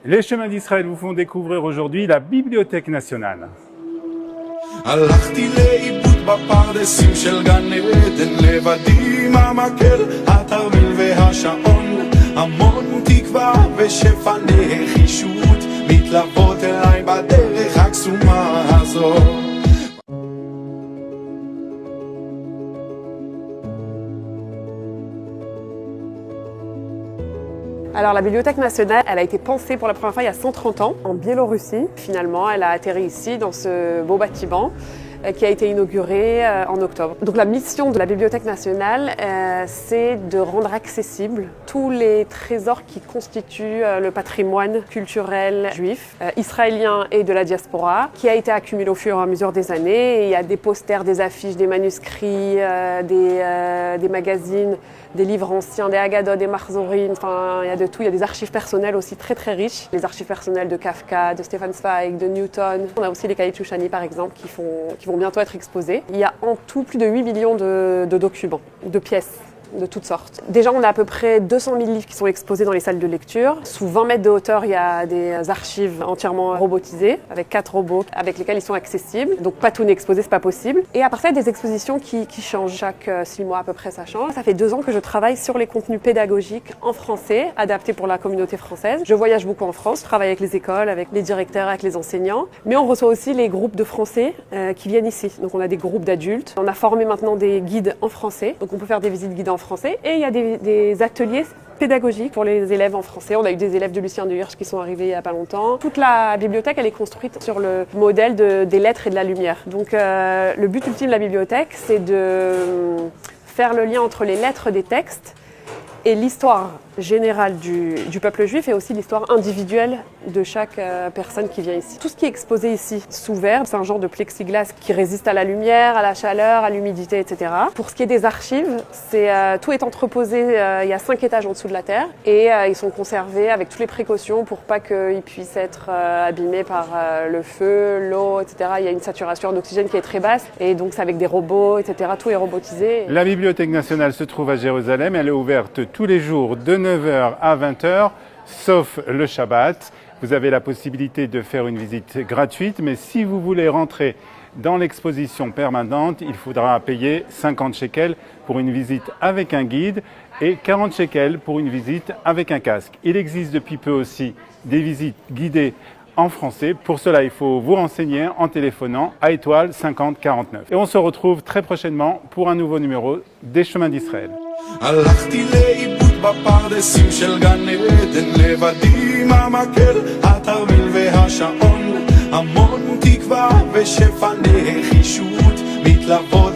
Les chemins d'Israël vous font découvrir aujourd'hui la Bibliothèque nationale. הלכתי לאיבוד בפרדסים של גן עדן, לבדי עם המקל, התרמיל והשעון, המון תקווה ושפע נחישות מתלוות אליי בדרך הקסומה הזו. Alors la Bibliothèque nationale, elle a été pensée pour la première fois il y a 130 ans en Biélorussie. Finalement, elle a atterri ici dans ce beau bâtiment qui a été inauguré en octobre. Donc la mission de la Bibliothèque nationale, c'est de rendre accessibles tous les trésors qui constituent le patrimoine culturel juif, israélien et de la diaspora, qui a été accumulé au fur et à mesure des années. Et il y a des posters, des affiches, des manuscrits, des magazines, des livres anciens, des Haggadot, des Marzorim, enfin il y a de tout. Il y a des archives personnelles aussi très très riches. Les archives personnelles de Kafka, de Stefan Zweig, de Newton. On a aussi les cahiers de Shoushani par exemple qui vont bientôt être exposés. Il y a en tout plus de 8 millions de documents, de pièces de toutes sortes. Déjà, on a à peu près 200 000 livres qui sont exposés dans les salles de lecture. Sous 20 mètres de hauteur, il y a des archives entièrement robotisées, avec 4 robots avec lesquels ils sont accessibles. Donc pas tout n'est exposé, c'est pas possible. Et à partir des expositions qui changent. Chaque 6 mois à peu près, ça change. Ça fait 2 ans que je travaille sur les contenus pédagogiques en français, adaptés pour la communauté française. Je voyage beaucoup en France, je travaille avec les écoles, avec les directeurs, avec les enseignants. Mais on reçoit aussi les groupes de français qui viennent ici. Donc on a des groupes d'adultes. On a formé maintenant des guides en français. Donc on peut faire des visites guidées en français, et il y a des ateliers pédagogiques pour les élèves en français. On a eu des élèves de Lucien de Hirsch qui sont arrivés il n'y a pas longtemps. Toute la bibliothèque, elle est construite sur le modèle des lettres et de la lumière. Donc le but ultime de la bibliothèque, c'est de faire le lien entre les lettres des textes et l'histoire générale du peuple juif, et aussi l'histoire individuelle de chaque personne qui vient ici. Tout ce qui est exposé ici sous verre, c'est un genre de plexiglas qui résiste à la lumière, à la chaleur, à l'humidité, etc. Pour ce qui est des archives, tout est entreposé, il y a 5 étages en dessous de la terre, et ils sont conservés avec toutes les précautions pour pas qu'ils puissent être abîmés par le feu, l'eau, etc. Il y a une saturation d'oxygène qui est très basse, et donc c'est avec des robots, etc. Tout est robotisé. La Bibliothèque nationale se trouve à Jérusalem. Elle est ouverte tous les jours de 9h à 20h, sauf le Shabbat. Vous avez la possibilité de faire une visite gratuite, mais si vous voulez rentrer dans l'exposition permanente, il faudra payer 50 shekels pour une visite avec un guide et 40 shekels pour une visite avec un casque. Il existe depuis peu aussi des visites guidées en français. Pour cela, il faut vous renseigner en téléphonant à étoile 50 49. Et on se retrouve très prochainement pour un nouveau numéro des Chemins d'Israël. הלכתי לאיבוד בפרדסים של גן עדן, לבדי עם המקל, התרמיל והשעון, המון תקווה ושפע נחישות מתלוות